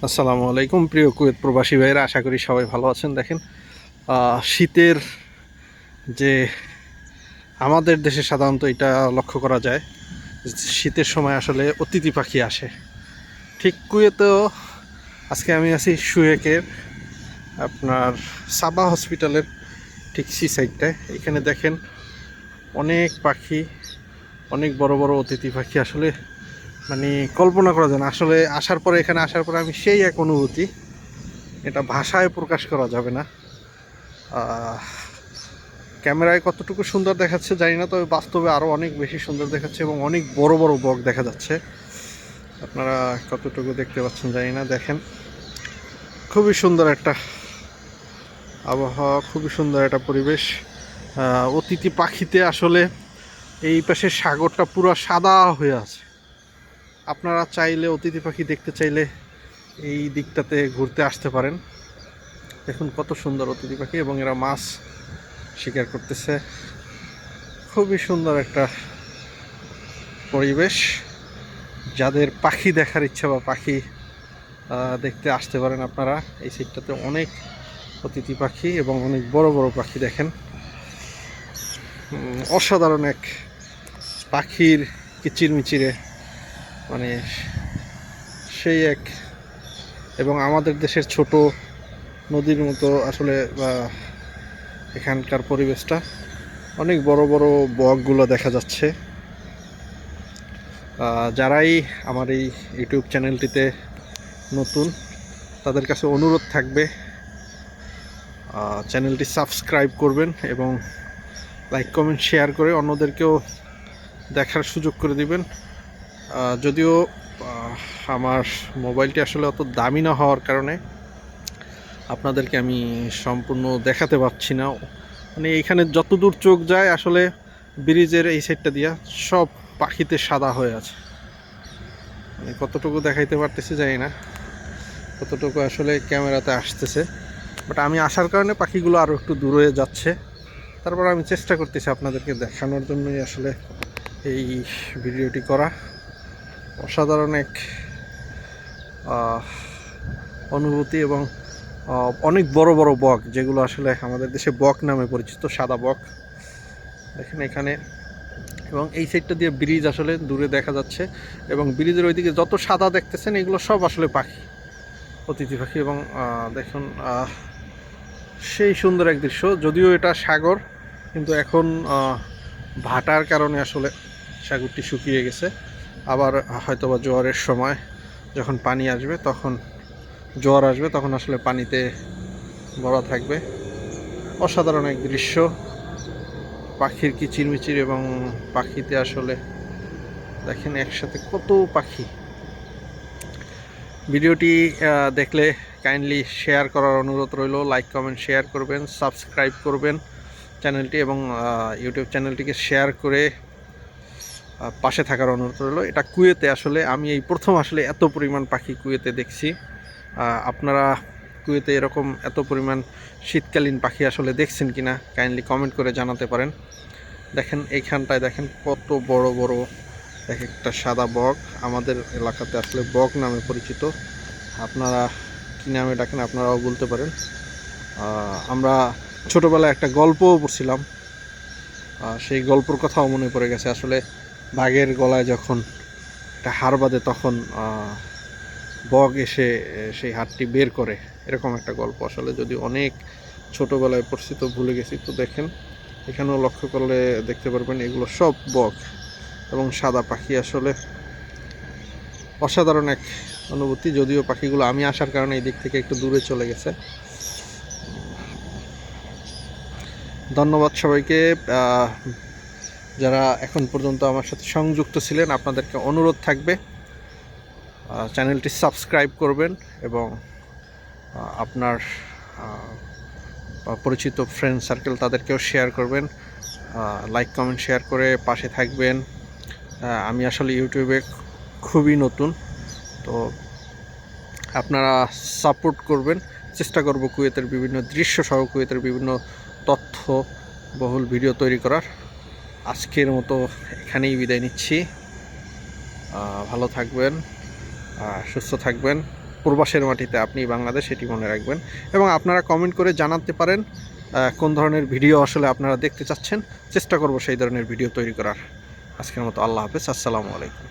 আসসালামু আলাইকুম প্রিয় কুয়েত প্রবাসী ভাইরা, আশা করি সবাই ভালো আছেন। দেখেন শীতের যে আমাদের দেশে সাধারণত এটা লক্ষ্য করা যায়, শীতের সময় আসলে অতিথি পাখি আসে। ঠিক কুয়েতেও আজকে আমি আছি সুয়েকের আপনার সাবা হসপিটালের ঠিক সি সাইডটায়। এখানে দেখেন অনেক পাখি, অনেক বড় বড় অতিথি পাখি। আসলে মানে কল্পনা করা যায় না। আসলে এখানে আসার পরে আমি সেই এক অনুভূতি, এটা ভাষায় প্রকাশ করা যাবে না। ক্যামেরায় কতটুকু সুন্দর দেখাচ্ছে জানি না, তবে বাস্তবে আরও অনেক বেশি সুন্দর দেখাচ্ছে এবং অনেক বড় বড় বক দেখা যাচ্ছে। আপনারা কতটুকু দেখতে পাচ্ছেন জানি না। দেখেন খুবই সুন্দর একটা আবহাওয়া, খুবই সুন্দর একটা পরিবেশ। অতিথি পাখিতে আসলে এই পাশে সাগরটা পুরো সাদা হয়ে আছে। আপনারা চাইলে অতিথি পাখি দেখতে চাইলে এই দিকটাতে ঘুরতে আসতে পারেন। দেখুন কত সুন্দর অতিথি পাখি, এবং এরা মাছ শিকার করতেছে। খুবই সুন্দর একটা পরিবেশ। যাদের পাখি দেখার ইচ্ছা বা পাখি দেখতে আসতে পারেন আপনারা। এই সাইডটাতে অনেক অতিথি পাখি এবং অনেক বড় বড় পাখি। দেখেন অসাধারণ এক পাখির কিচিরমিচিরে, মানে সেই এক, এবং আমাদের দেশের ছোট নদীর মতো আসলে এখানকার পরিবেশটা। অনেক বড় বড় বকগুলো দেখা যাচ্ছে। যারাই আমার এই ইউটিউব চ্যানেলটিতে নতুন, তাদের কাছে অনুরোধ থাকবে চ্যানেলটি সাবস্ক্রাইব করবেন এবং লাইক কমেন্ট শেয়ার করে অন্যদেরকেও দেখার সুযোগ করে দিবেন। যদিও আমার মোবাইলটি আসলে অত দামি না হওয়ার কারণে আপনাদেরকে আমি সম্পূর্ণ দেখাতে পারছি না। মানে এইখানে যতদূর চোখ যায় আসলে ব্রিজের এই সাইডটা দিয়া সব পাখিতে সাদা হয়ে আছে। মানে কতটুকু দেখাইতে পারতেছি জানি না, কতটুকু আসলে ক্যামেরাতে আসতেছে। বাট আমি আসার কারণে পাখিগুলো আরও একটু দূরে যাচ্ছে। তারপর আমি চেষ্টা করতেছি আপনাদেরকে দেখানোর জন্যই আসলে এই ভিডিওটি করা। অসাধারণ এক অনুভূতি, এবং অনেক বড় বড় বক, যেগুলো আসলে আমাদের দেশে বক নামে পরিচিত, সাদা বক। দেখেন এখানে, এবং এই সাইডটা দিয়ে ব্রিজ আসলে দূরে দেখা যাচ্ছে, এবং ব্রিজের ওইদিকে যত সাদা দেখতেছেন এগুলো সব আসলে পাখি, অতিথি পাখি। এবং দেখুন সেই সুন্দর এক দৃশ্য। যদিও এটা সাগর, কিন্তু এখন ভাটার কারণে আসলে সাগরটি শুকিয়ে গেছে। আবার হয়তোবা জোয়ারের সময় যখন পানি আসবে, জোয়ার আসবে, তখন আসলে পানিতে ভরা থাকবে। অসাধারণ এক দৃশ্য, পাখির কিচিরমিচির, এবং পাখিতে আসলে দেখেন একসাথে কত পাখি। ভিডিওটি দেখলে কাইন্ডলি শেয়ার করার অনুরোধ রইল। লাইক কমেন্ট শেয়ার করবেন, সাবস্ক্রাইব করবেন চ্যানেলটি, এবং ইউটিউব চ্যানেলটিকে শেয়ার করে পাশে থাকার অনুরোধ রইল। এটা কুয়েতে আসলে আমি এই প্রথম আসলে এত পরিমাণ পাখি কুয়েতে দেখছি। আপনারা কুয়েতে এরকম এত পরিমাণ শীতকালীন পাখি আসলে দেখছেন কিনা কাইন্ডলি কমেন্ট করে জানাতে পারেন। দেখেন এইখানটায় দেখেন কত বড় বড় এক একটা সাদা বক। আমাদের এলাকাতে আসলে বক নামে পরিচিত। আপনারা কী নামে ডাকেন আপনারাও বলতে পারেন। আমরা ছোটোবেলায় একটা গল্পও পড়ছিলাম, সেই গল্পর কথাও মনে পড়ে গেছে। আসলে বাঘের গলায় যখন একটা হাড় বাঁধে, তখন বক এসে সেই হাড়টি বের করে, এরকম একটা গল্প আসলে, যদি অনেক ছোটোবেলায় পড়ছি তো ভুলে গেছি। তো দেখেন এখানেও লক্ষ্য করলে দেখতে পারবেন এগুলো সব বক এবং সাদা পাখি। আসলে অসাধারণ এক অনুভূতি। যদিও পাখিগুলো আমি আসার কারণে এই দিক থেকে একটু দূরে চলে গেছে। ধন্যবাদ সবাইকে যারা এখন পর্যন্ত আমার সাথে সংযুক্ত ছিলেন। আপনাদেরকে অনুরোধ থাকবে চ্যানেলটি সাবস্ক্রাইব করবেন এবং আপনার পরিচিত ফ্রেন্ড সার্কেল তাদেরকেও শেয়ার করবেন। লাইক কমেন্ট শেয়ার করে পাশে থাকবেন। আমি আসলে ইউটিউবে খুবই নতুন, তো আপনারা সাপোর্ট করবেন। চেষ্টা করব কুয়েতের বিভিন্ন দৃশ্য সহ কুয়েতের বিভিন্ন তথ্য বহুল ভিডিও তৈরি করার। আজকের মতো এখানেই বিদায় নিচ্ছি। ভালো থাকবেন, সুস্থ থাকবেন। প্রবাসের মাটিতে, আপনি বাংলাদেশ, এটি মনে রাখবেন। এবং আপনারা কমেন্ট করে জানাতে পারেন কোন ধরনের ভিডিও আসলে আপনারা দেখতে চাচ্ছেন, চেষ্টা করব সেই ধরনের ভিডিও তৈরি করার। আজকের মতো আল্লাহ হাফেজ, আসসালামু আলাইকুম।